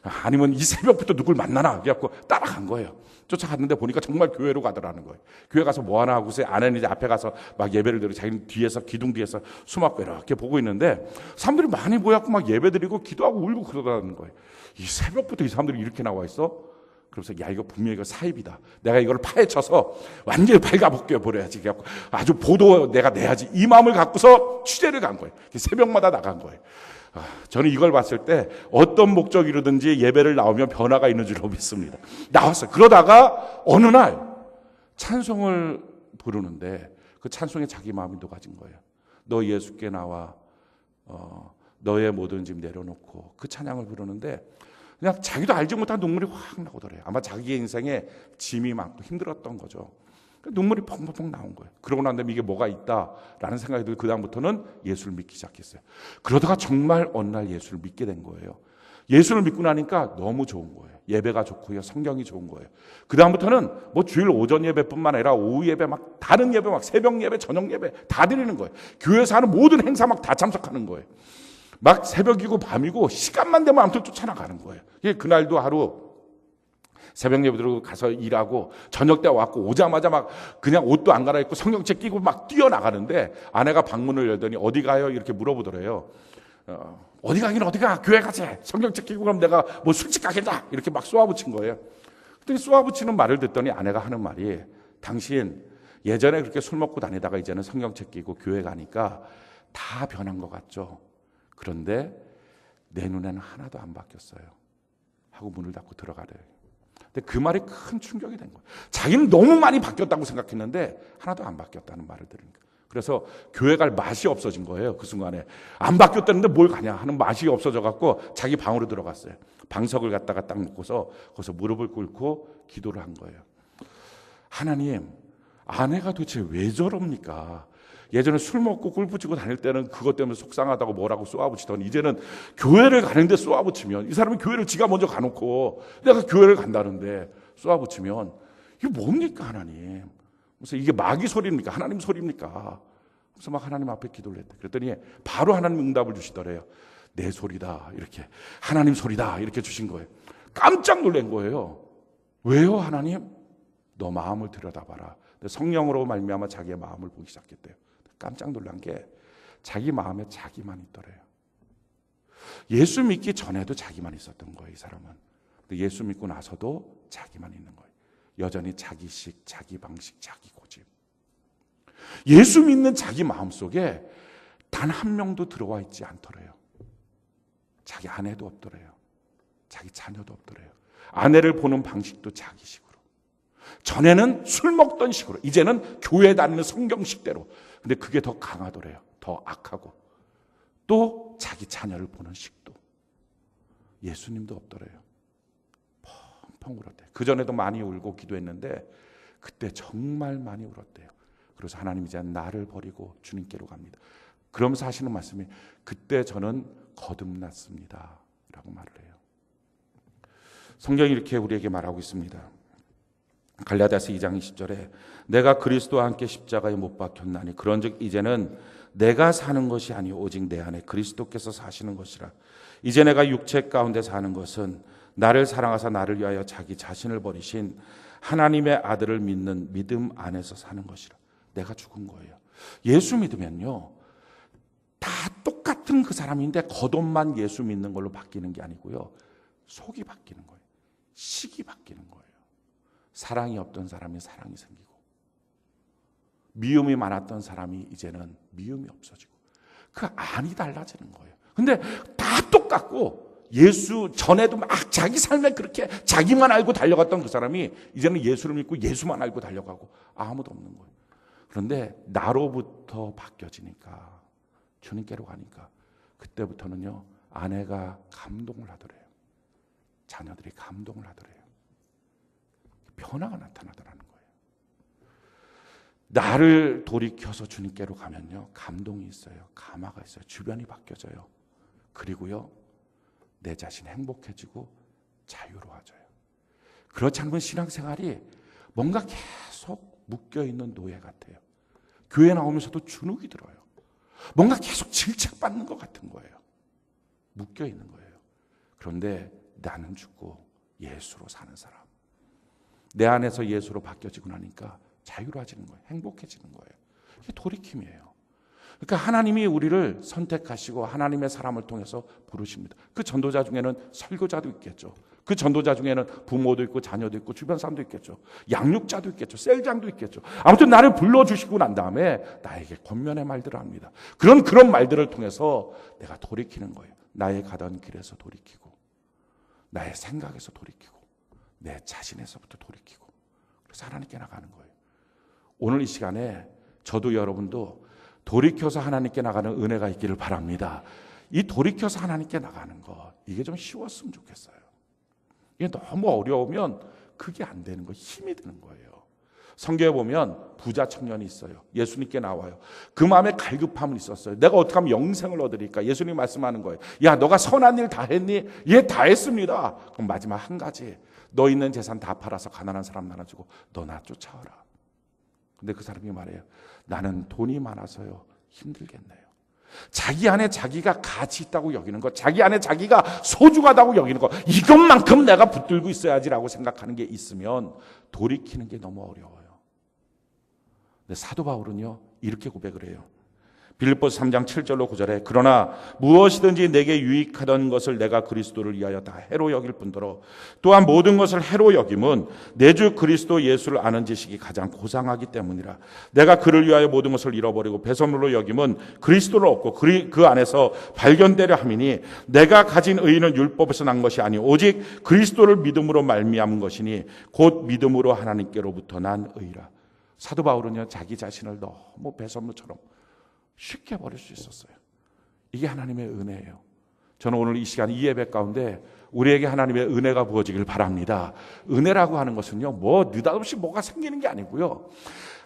아니면 이 새벽부터 누굴 만나나. 그래갖고 따라간 거예요. 쫓아갔는데 보니까 정말 교회로 가더라는 거예요. 교회 가서 뭐 하나 하고서 아내는 이제 앞에 가서 막 예배를 드리고 자기는 뒤에서 기둥 뒤에서 숨막고 이렇게 보고 있는데 사람들이 많이 모였고 막 예배 드리고 기도하고 울고 그러더라는 거예요. 이 새벽부터 이 사람들이 이렇게 나와 있어? 그래서 야 이거 분명히 이거 사입이다. 내가 이걸 파헤쳐서 완전히 발가벗겨 버려야지. 그래갖고 아주 보도 내가 내야지. 이 마음을 갖고서 취재를 간 거예요. 새벽마다 나간 거예요. 저는 이걸 봤을 때 어떤 목적이로든지 예배를 나오면 변화가 있는 줄로 믿습니다. 나왔어요. 그러다가 어느 날 찬송을 부르는데 그 찬송에 자기 마음이 녹아진 거예요. 너 예수께 나와 너의 모든 짐 내려놓고 그 찬양을 부르는데 그냥 자기도 알지 못한 눈물이 확 나오더래요. 아마 자기의 인생에 짐이 많고 힘들었던 거죠. 눈물이 펑펑펑 나온 거예요. 그러고 난 다음에 이게 뭐가 있다라는 생각이 들고 그 다음부터는 예수를 믿기 시작했어요. 그러다가 정말 어느 날 예수를 믿게 된 거예요. 예수를 믿고 나니까 너무 좋은 거예요. 예배가 좋고요. 성경이 좋은 거예요. 그 다음부터는 뭐 주일 오전 예배뿐만 아니라 오후 예배 막 다른 예배 막 새벽 예배 저녁 예배 다 드리는 거예요. 교회에서 하는 모든 행사 막 다 참석하는 거예요. 막 새벽이고 밤이고 시간만 되면 아무튼 쫓아나가는 거예요. 그날도 하루 새벽 예배 들고 가서 일하고 저녁 때 왔고 오자마자 막 그냥 옷도 안 갈아입고 성경책 끼고 막 뛰어나가는데 아내가 방문을 열더니 어디 가요? 이렇게 물어보더래요. 어디 가긴 어디 가? 교회 가지. 성경책 끼고 그럼 내가 뭐 술집 가겠다. 이렇게 막 쏘아붙인 거예요. 그랬더니 쏘아붙이는 말을 듣더니 아내가 하는 말이 당신 예전에 그렇게 술 먹고 다니다가 이제는 성경책 끼고 교회 가니까 다 변한 것 같죠. 그런데 내 눈에는 하나도 안 바뀌었어요. 하고 문을 닫고 들어가래요. 근데 그 말이 큰 충격이 된 거예요. 자기는 너무 많이 바뀌었다고 생각했는데 하나도 안 바뀌었다는 말을 들으니까. 그래서 교회 갈 맛이 없어진 거예요. 그 순간에. 안 바뀌었다는데 뭘 가냐 하는 맛이 없어져 갖고 자기 방으로 들어갔어요. 방석을 갖다가 딱 놓고서 거기서 무릎을 꿇고 기도를 한 거예요. 하나님, 아내가 도대체 왜 저럽니까? 예전에 술 먹고 꿀 붙이고 다닐 때는 그것 때문에 속상하다고 뭐라고 쏘아붙이더니 이제는 교회를 가는데 쏘아붙이면 이 사람이 교회를 지가 먼저 가놓고 내가 교회를 간다는데 쏘아붙이면 이게 뭡니까 하나님? 무슨 이게 마귀 소리입니까? 하나님 소리입니까? 그래서 막 하나님 앞에 기도를 했대. 그랬더니 바로 하나님 응답을 주시더래요. 내 소리다 이렇게 하나님 소리다 이렇게 주신 거예요. 깜짝 놀란 거예요. 왜요 하나님? 너 마음을 들여다봐라. 성령으로 말미암아 자기의 마음을 보기 시작했대요. 깜짝 놀란 게 자기 마음에 자기만 있더래요. 예수 믿기 전에도 자기만 있었던 거예요. 이 사람은. 근데 예수 믿고 나서도 자기만 있는 거예요. 여전히 자기식, 자기 방식, 자기 고집. 예수 믿는 자기 마음속에 단 한 명도 들어와 있지 않더래요. 자기 아내도 없더래요. 자기 자녀도 없더래요. 아내를 보는 방식도 자기식으로. 전에는 술 먹던 식으로, 이제는 교회 다니는 성경식대로. 근데 그게 더 강하더래요. 더 악하고. 또 자기 자녀를 보는 식도. 예수님도 없더래요. 펑펑 울었대요. 그전에도 많이 울고 기도했는데 그때 정말 많이 울었대요. 그래서 하나님 이제 나를 버리고 주님께로 갑니다. 그러면서 하시는 말씀이 그때 저는 거듭났습니다 라고 말을 해요. 성경이 이렇게 우리에게 말하고 있습니다. 갈라디아서 2장 20절에 내가 그리스도와 함께 십자가에 못 박혔나니 그런즉 이제는 내가 사는 것이 아니요 오직 내 안에 그리스도께서 사시는 것이라. 이제 내가 육체 가운데 사는 것은 나를 사랑하사 나를 위하여 자기 자신을 버리신 하나님의 아들을 믿는 믿음 안에서 사는 것이라. 내가 죽은 거예요. 예수 믿으면요 다 똑같은 그 사람인데 겉옷만 예수 믿는 걸로 바뀌는 게 아니고요 속이 바뀌는 거예요. 식이 바뀌는 거예요. 사랑이 없던 사람이 사랑이 생기고 미움이 많았던 사람이 이제는 미움이 없어지고 그 안이 달라지는 거예요. 근데 다 똑같고 예수 전에도 막 자기 삶에 그렇게 자기만 알고 달려갔던 그 사람이 이제는 예수를 믿고 예수만 알고 달려가고 아무도 없는 거예요. 그런데 나로부터 바뀌어지니까 주님께로 가니까 그때부터는요 아내가 감동을 하더래요. 자녀들이 감동을 하더래요. 변화가 나타나더라는 거예요. 나를 돌이켜서 주님께로 가면요 감동이 있어요. 감화가 있어요. 주변이 바뀌어져요. 그리고요 내 자신이 행복해지고 자유로워져요. 그렇지 않으면 신앙생활이 뭔가 계속 묶여있는 노예 같아요. 교회 나오면서도 주눅이 들어요. 뭔가 계속 질책받는 것 같은 거예요. 묶여있는 거예요. 그런데 나는 죽고 예수로 사는 사람. 내 안에서 예수로 바뀌어지고 나니까 자유로워지는 거예요. 행복해지는 거예요. 이게 돌이킴이에요. 그러니까 하나님이 우리를 선택하시고 하나님의 사람을 통해서 부르십니다. 그 전도자 중에는 설교자도 있겠죠. 그 전도자 중에는 부모도 있고 자녀도 있고 주변 사람도 있겠죠. 양육자도 있겠죠. 셀장도 있겠죠. 아무튼 나를 불러주시고 난 다음에 나에게 권면의 말들을 합니다. 그런 말들을 통해서 내가 돌이키는 거예요. 나의 가던 길에서 돌이키고, 나의 생각에서 돌이키고, 내 자신에서부터 돌이키고, 그래서 하나님께 나가는 거예요. 오늘 이 시간에 저도 여러분도 돌이켜서 하나님께 나가는 은혜가 있기를 바랍니다. 이 돌이켜서 하나님께 나가는 것, 이게 좀 쉬웠으면 좋겠어요. 이게 너무 어려우면 그게 안 되는 거예요. 힘이 드는 거예요. 성경에 보면 부자 청년이 있어요. 예수님께 나와요. 그 마음에 갈급함은 있었어요. 내가 어떻게 하면 영생을 얻으리까? 예수님 말씀하는 거예요. 야, 너가 선한 일 다 했니? 예, 다 했습니다. 그럼 마지막 한 가지, 너 있는 재산 다 팔아서 가난한 사람 나눠주고 너 나 쫓아와라. 근데 그 사람이 말해요. 나는 돈이 많아서요 힘들겠네요. 자기 안에 자기가 가치 있다고 여기는 것, 자기 안에 자기가 소중하다고 여기는 것, 이것만큼 내가 붙들고 있어야지라고 생각하는 게 있으면 돌이키는 게 너무 어려워요. 근데 사도 바울은요 이렇게 고백을 해요. 빌립보서 3장 7절로 9절에 그러나 무엇이든지 내게 유익하던 것을 내가 그리스도를 위하여 다 해로 여길 뿐더러 또한 모든 것을 해로 여김은 내 주 그리스도 예수를 아는 지식이 가장 고상하기 때문이라. 내가 그를 위하여 모든 것을 잃어버리고 배설물로 여김은 그리스도를 얻고 그 안에서 발견되려 함이니 내가 가진 의는 율법에서 난 것이 아니 오직 그리스도를 믿음으로 말미암은 것이니 곧 믿음으로 하나님께로부터 난 의라. 사도 바울은요 자기 자신을 너무 배설물처럼 쉽게 버릴 수 있었어요. 이게 하나님의 은혜예요. 저는 오늘 이 시간 이 예배 가운데 우리에게 하나님의 은혜가 부어지길 바랍니다. 은혜라고 하는 것은요 뭐 느닷없이 뭐가 생기는 게 아니고요,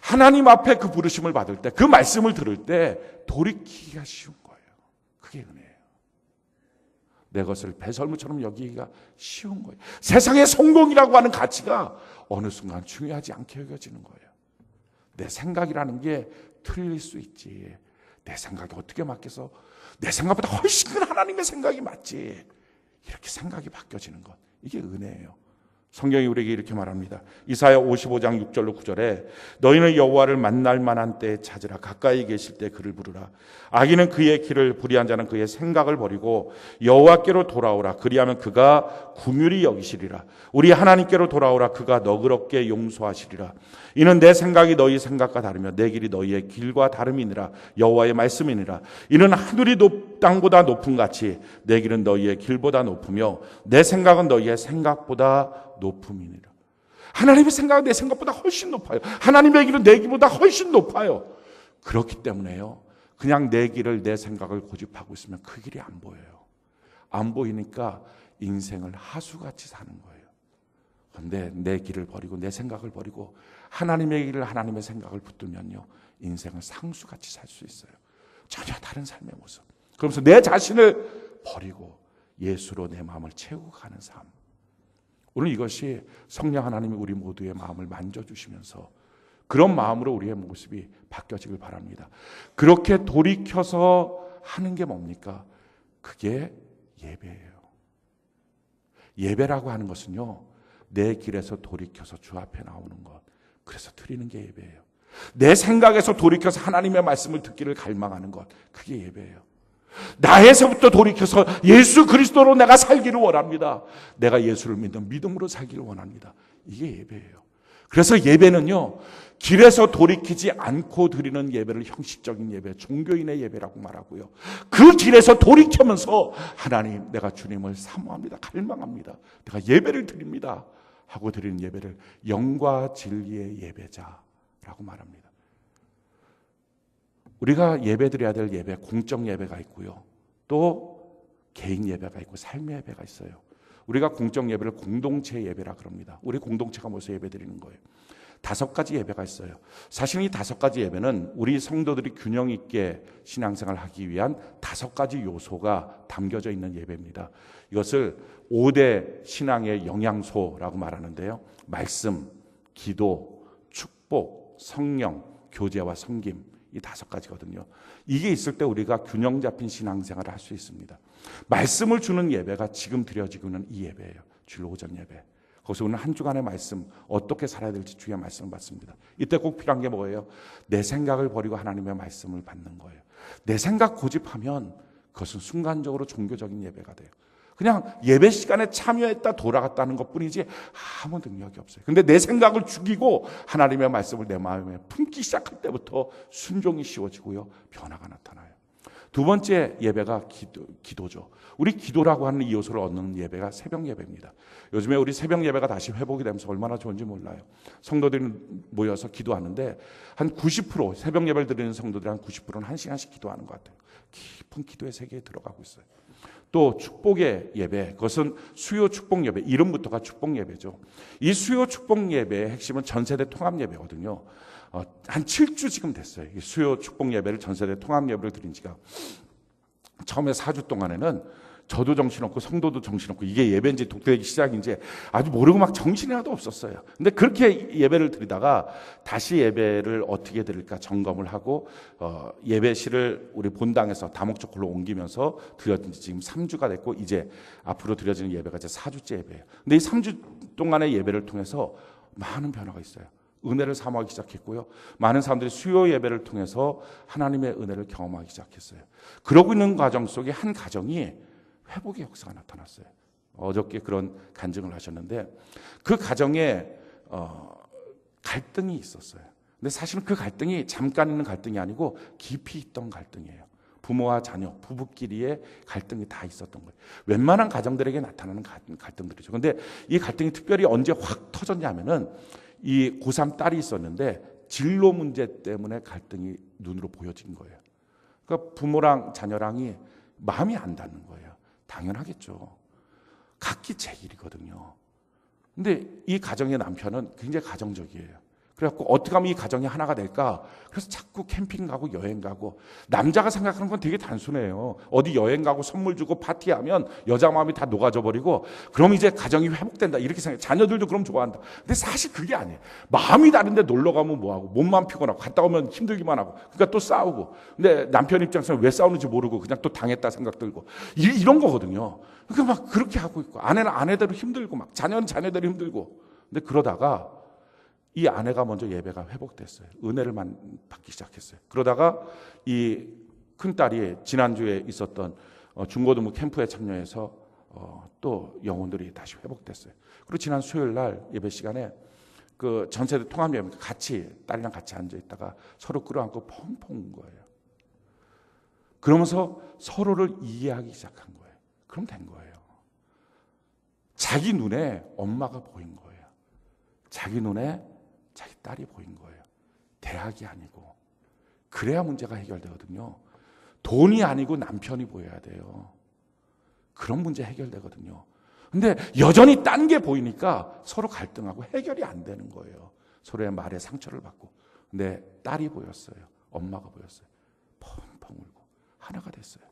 하나님 앞에 그 부르심을 받을 때, 그 말씀을 들을 때 돌이키기가 쉬운 거예요. 그게 은혜예요. 내 것을 배설물처럼 여기기가 쉬운 거예요. 세상의 성공이라고 하는 가치가 어느 순간 중요하지 않게 여겨지는 거예요. 내 생각이라는 게 틀릴 수 있지, 내 생각이 어떻게 맡겨서 내 생각보다 훨씬 큰 하나님의 생각이 맞지, 이렇게 생각이 바뀌어지는 것, 이게 은혜예요. 성경이 우리에게 이렇게 말합니다. 이사야 55장 6절로 9절에 너희는 여호와를 만날 만한 때에 찾으라. 가까이 계실 때 그를 부르라. 악인은 그의 길을, 불의한 자는 그의 생각을 버리고 여호와께로 돌아오라. 그리하면 그가 긍휼히 여기시리라. 우리 하나님께로 돌아오라. 그가 너그럽게 용서하시리라. 이는 내 생각이 너희 생각과 다르며 내 길이 너희의 길과 다름이니라. 여호와의 말씀이니라. 이는 하늘이 땅보다 높은 같이 내 길은 너희의 길보다 높으며 내 생각은 너희의 생각보다 높음이니라. 하나님의 생각은 내 생각보다 훨씬 높아요. 하나님의 길은 내 길보다 훨씬 높아요. 그렇기 때문에요, 그냥 내 길을, 내 생각을 고집하고 있으면 그 길이 안 보여요. 안 보이니까 인생을 하수같이 사는 거예요. 그런데 내 길을 버리고 내 생각을 버리고 하나님의 길을, 하나님의 생각을 붙들면요 인생을 상수같이 살 수 있어요. 전혀 다른 삶의 모습. 그러면서 내 자신을 버리고 예수로 내 마음을 채우고 가는 삶. 오늘 이것이 성령 하나님이 우리 모두의 마음을 만져주시면서 그런 마음으로 우리의 모습이 바뀌어지길 바랍니다. 그렇게 돌이켜서 하는 게 뭡니까? 그게 예배예요. 예배라고 하는 것은요 내 길에서 돌이켜서 주 앞에 나오는 것, 그래서 드리는 게 예배예요. 내 생각에서 돌이켜서 하나님의 말씀을 듣기를 갈망하는 것, 그게 예배예요. 나에서부터 돌이켜서 예수 그리스도로 내가 살기를 원합니다. 내가 예수를 믿는 믿음으로 살기를 원합니다. 이게 예배예요. 그래서 예배는요 길에서 돌이키지 않고 드리는 예배를 형식적인 예배, 종교인의 예배라고 말하고요, 그 길에서 돌이키면서 하나님, 내가 주님을 사모합니다, 갈망합니다, 내가 예배를 드립니다 하고 드리는 예배를 영과 진리의 예배자라고 말합니다. 우리가 예배 드려야 될 예배, 공적 예배가 있고요, 또 개인 예배가 있고 삶의 예배가 있어요. 우리가 공적 예배를 공동체 예배라 그럽니다. 우리 공동체가 모여서 예배 드리는 거예요. 5가지 예배가 있어요. 사실 이 5가지 예배는 우리 성도들이 균형 있게 신앙생활을 하기 위한 5가지 요소가 담겨져 있는 예배입니다. 이것을 5대 신앙의 영양소라고 말하는데요, 말씀, 기도, 축복, 성령, 교제와 섬김, 이 5가지거든요. 이게 있을 때 우리가 균형 잡힌 신앙생활을 할 수 있습니다. 말씀을 주는 예배가 지금 드려지고 있는 이 예배예요. 주일 오전 예배. 거기서 오늘 한 주간의 말씀, 어떻게 살아야 될지 주의 말씀을 받습니다. 이때 꼭 필요한 게 뭐예요? 내 생각을 버리고 하나님의 말씀을 받는 거예요. 내 생각 고집하면 그것은 순간적으로 종교적인 예배가 돼요. 그냥 예배 시간에 참여했다 돌아갔다는 것뿐이지 아무 능력이 없어요. 근데 내 생각을 죽이고 하나님의 말씀을 내 마음에 품기 시작할 때부터 순종이 쉬워지고요, 변화가 나타나요. 두 번째 예배가 기도죠. 우리 기도라고 하는 이 요소를 얻는 예배가 새벽 예배입니다. 요즘에 우리 새벽 예배가 다시 회복이 되면서 얼마나 좋은지 몰라요. 성도들이 모여서 기도하는데 한 90% 새벽 예배를 드리는 성도들이 한 90%는 1시간씩 기도하는 것 같아요. 깊은 기도의 세계에 들어가고 있어요. 또 축복의 예배, 그것은 수요 축복 예배, 이름부터가 축복 예배죠. 이 수요 축복 예배의 핵심은 전세대 통합 예배거든요. 한 7주 지금 됐어요. 이 수요 축복 예배를 전세대 통합 예배를 드린 지가. 처음에 4주 동안에는 저도 정신없고 성도도 정신없고 이게 예배인지 독대기 시작인지 아주 모르고 막 정신이 하나도 없었어요. 근데 그렇게 예배를 드리다가 다시 예배를 어떻게 드릴까 점검을 하고 예배실을 우리 본당에서 다목적 홀로 옮기면서 드려진 지 지금 3주가 됐고 이제 앞으로 드려지는 예배가 이제 4주째 예배예요. 근데 이 3주 동안의 예배를 통해서 많은 변화가 있어요. 은혜를 사모하기 시작했고요. 많은 사람들이 수요 예배를 통해서 하나님의 은혜를 경험하기 시작했어요. 그러고 있는 과정 속에 한 가정이 회복의 역사가 나타났어요. 어저께 그런 간증을 하셨는데 그 가정에 갈등이 있었어요. 근데 사실은 그 갈등이 잠깐 있는 갈등이 아니고 깊이 있던 갈등이에요. 부모와 자녀, 부부끼리의 갈등이 다 있었던 거예요. 웬만한 가정들에게 나타나는 갈등들이죠. 그런데 이 갈등이 특별히 언제 확 터졌냐면은 이 고3 딸이 있었는데 진로 문제 때문에 갈등이 눈으로 보여진 거예요. 그러니까 부모랑 자녀랑이 마음이 안 닿는 거예요. 당연하겠죠. 각기 제 길이거든요. 근데 이 가정의 남편은 굉장히 가정적이에요. 그래갖고 어떻게 하면 이 가정이 하나가 될까? 그래서 자꾸 캠핑 가고 여행 가고. 남자가 생각하는 건 되게 단순해요. 어디 여행 가고 선물 주고 파티하면 여자 마음이 다 녹아져 버리고 그럼 이제 가정이 회복된다 이렇게 생각해요. 자녀들도 그럼 좋아한다. 근데 사실 그게 아니에요. 마음이 다른데 놀러 가면 뭐하고 몸만 피곤하고 갔다 오면 힘들기만 하고 그러니까 또 싸우고. 근데 남편 입장에서는 왜 싸우는지 모르고 그냥 또 당했다 생각 들고 이런 거거든요. 그러니까 막 그렇게 하고 있고 아내는 아내대로 힘들고 막 자녀는 자녀대로 힘들고. 근데 그러다가 이 아내가 먼저 예배가 회복됐어요. 은혜를 받기 시작했어요. 그러다가 이 큰딸이 지난주에 있었던 중고등부 캠프에 참여해서 또 영혼들이 다시 회복됐어요. 그리고 지난 수요일 날 예배 시간에 그 전세대 통합 예배 같이 딸이랑 같이 앉아 있다가 서로 끌어안고 펑펑 운 거예요. 그러면서 서로를 이해하기 시작한 거예요. 그럼 된 거예요. 자기 눈에 엄마가 보인 거예요. 자기 눈에 자기 딸이 보인 거예요. 대학이 아니고. 그래야 문제가 해결되거든요. 돈이 아니고 남편이 보여야 돼요. 그런 문제 해결되거든요. 근데 여전히 딴 게 보이니까 서로 갈등하고 해결이 안 되는 거예요. 서로의 말에 상처를 받고. 근데 딸이 보였어요. 엄마가 보였어요. 펑펑 울고 하나가 됐어요.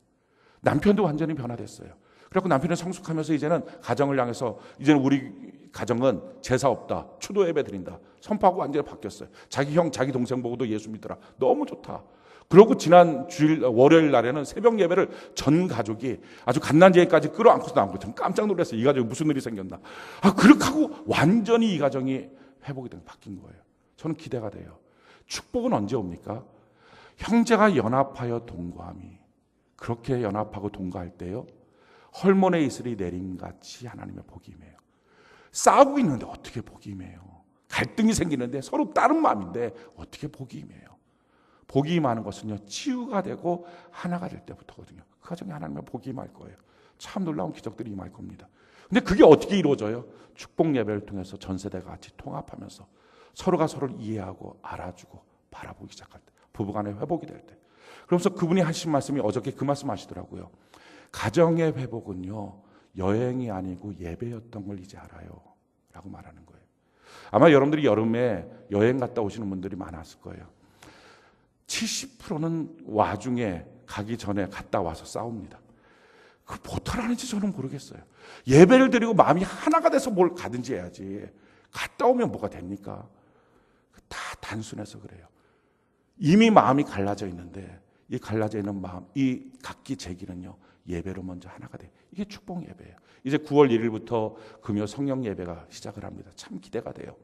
남편도 완전히 변화됐어요. 그래서 남편은 성숙하면서 이제는 가정을 향해서 이제는 우리 가정은 제사 없다. 추도 예배 드린다. 선포하고 완전히 바뀌었어요. 자기 형, 자기 동생 보고도 예수 믿더라. 너무 좋다. 그러고 지난 주일 월요일 날에는 새벽 예배를 전 가족이 아주 갓난제까지 끌어안고서 나온 거죠. 깜짝 놀랐어요. 이 가족이 무슨 일이 생겼나. 그렇게 하고 완전히 이 가정이 회복이 된 바뀐 거예요. 저는 기대가 돼요. 축복은 언제 옵니까? 형제가 연합하여 동거함이. 그렇게 연합하고 동거할 때요. 헐몬의 이슬이 내림같이 하나님의 복이 임해요. 싸우고 있는데 어떻게 복이 임해요? 갈등이 생기는데 서로 다른 마음인데 어떻게 복이 임해요? 복이 임하는 것은요, 치유가 되고 하나가 될 때부터거든요. 그 가정에 하나님의 복이 임할 거예요. 참 놀라운 기적들이 임할 겁니다. 근데 그게 어떻게 이루어져요? 축복 예배를 통해서 전 세대가 같이 통합하면서 서로가 서로를 이해하고 알아주고 바라보기 시작할 때, 부부간의 회복이 될 때. 그러면서 그분이 하신 말씀이 어저께 그 말씀 하시더라고요. 가정의 회복은요, 여행이 아니고 예배였던 걸 이제 알아요. 라고 말하는 거예요. 아마 여러분들이 여름에 여행 갔다 오시는 분들이 많았을 거예요. 70%는 와중에 가기 전에 갔다 와서 싸웁니다. 그 보탈하는지 저는 모르겠어요. 예배를 드리고 마음이 하나가 돼서 뭘 가든지 해야지. 갔다 오면 뭐가 됩니까? 다 단순해서 그래요. 이미 마음이 갈라져 있는데 이 갈라져 있는 마음, 이 각기 제기는요. 예배로 먼저 하나가 돼요. 이게 축복 예배예요. 이제 9월 1일부터 금요 성령 예배가 시작을 합니다. 참 기대가 돼요.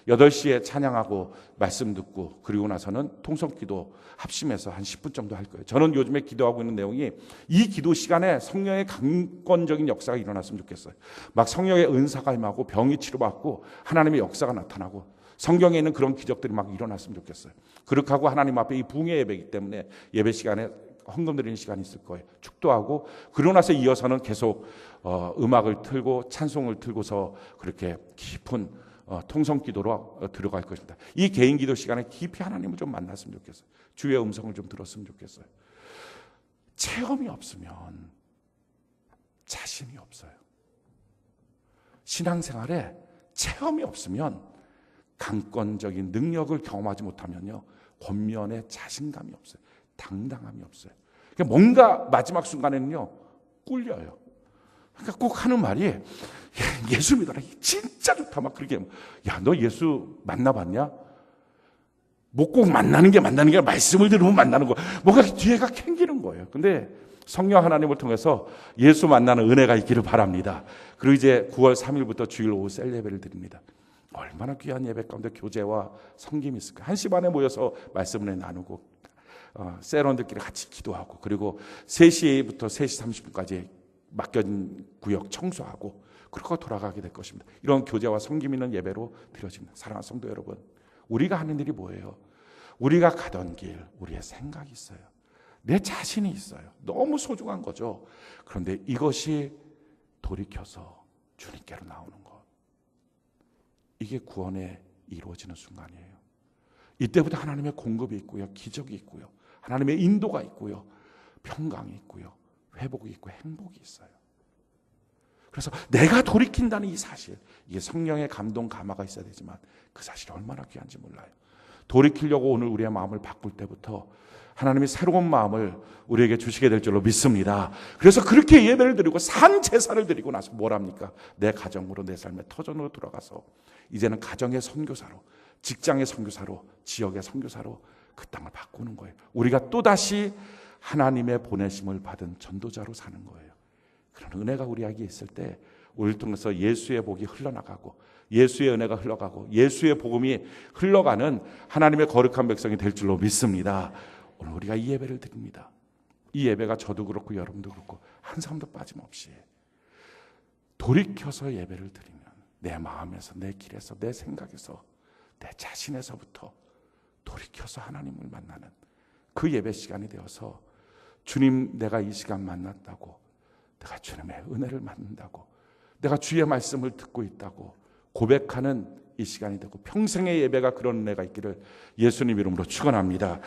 8시에 찬양하고 말씀 듣고 그리고 나서는 통성기도 합심해서 한 10분 정도 할 거예요. 저는 요즘에 기도하고 있는 내용이 이 기도 시간에 성령의 강권적인 역사가 일어났으면 좋겠어요. 막 성령의 은사가 임하고 병이 치료받고 하나님의 역사가 나타나고 성경에 있는 그런 기적들이 막 일어났으면 좋겠어요. 그렇게 하고 하나님 앞에 이 붕의 예배이기 때문에 예배 시간에 헌금 드리는 시간이 있을 거예요. 축도하고 그러고 나서 이어서는 계속 음악을 틀고 찬송을 틀고서 그렇게 깊은 통성 기도로 들어갈 것입니다. 이 개인 기도 시간에 깊이 하나님을 좀 만났으면 좋겠어요. 주의 음성을 좀 들었으면 좋겠어요. 체험이 없으면 자신이 없어요. 신앙생활에 체험이 없으면 강권적인 능력을 경험하지 못하면요, 권면에 자신감이 없어요. 당당함이 없어요. 그러니까 뭔가 마지막 순간에는요 꿀려요. 그러니까 꼭 하는 말이 예수 믿어라, 진짜 좋다, 막 그렇게. 야, 너 예수 만나봤냐? 뭐 꼭 만나는 게 아니라 말씀을 들으면 만나는 거, 뭔가 뒤에가 캥기는 거예요. 근데 성령 하나님을 통해서 예수 만나는 은혜가 있기를 바랍니다. 그리고 이제 9월 3일부터 주일 오후 셀 예배를 드립니다. 얼마나 귀한 예배 가운데 교제와 섬김이 있을까. 1시 반에 모여서 말씀을 나누고 세런들끼리 같이 기도하고, 그리고 3시부터 3시 30분까지 맡겨진 구역 청소하고, 그렇게 돌아가게 될 것입니다. 이런 교제와 섬김 있는 예배로 드려집니다. 사랑하는 성도 여러분, 우리가 하는 일이 뭐예요? 우리가 가던 길, 우리의 생각이 있어요. 내 자신이 있어요. 너무 소중한 거죠. 그런데 이것이 돌이켜서 주님께로 나오는 것, 이게 구원에 이루어지는 순간이에요. 이때부터 하나님의 공급이 있고요, 기적이 있고요, 하나님의 인도가 있고요, 평강이 있고요, 회복이 있고 행복이 있어요. 그래서 내가 돌이킨다는 이 사실, 이게 성령의 감동 감화가 있어야 되지만 그 사실이 얼마나 귀한지 몰라요. 돌이키려고 오늘 우리의 마음을 바꿀 때부터 하나님이 새로운 마음을 우리에게 주시게 될 줄로 믿습니다. 그래서 그렇게 예배를 드리고 산 제사를 드리고 나서 뭘 합니까? 내 가정으로, 내 삶의 터전으로 들어가서 이제는 가정의 선교사로, 직장의 선교사로, 지역의 선교사로 그 땅을 바꾸는 거예요. 우리가 또다시 하나님의 보내심을 받은 전도자로 사는 거예요. 그런 은혜가 우리에게 있을 때 우리를 통해서 예수의 복이 흘러나가고, 예수의 은혜가 흘러가고, 예수의 복음이 흘러가는 하나님의 거룩한 백성이 될 줄로 믿습니다. 오늘 우리가 이 예배를 드립니다. 이 예배가 저도 그렇고 여러분도 그렇고 한 사람도 빠짐없이 돌이켜서 예배를 드리면 내 마음에서, 내 길에서, 내 생각에서, 내 자신에서부터 돌이켜서 하나님을 만나는 그 예배 시간이 되어서, 주님, 내가 이 시간 만났다고, 내가 주님의 은혜를 받는다고, 내가 주의 말씀을 듣고 있다고 고백하는 이 시간이 되고, 평생의 예배가 그런 은혜가 있기를 예수님 이름으로 축원합니다.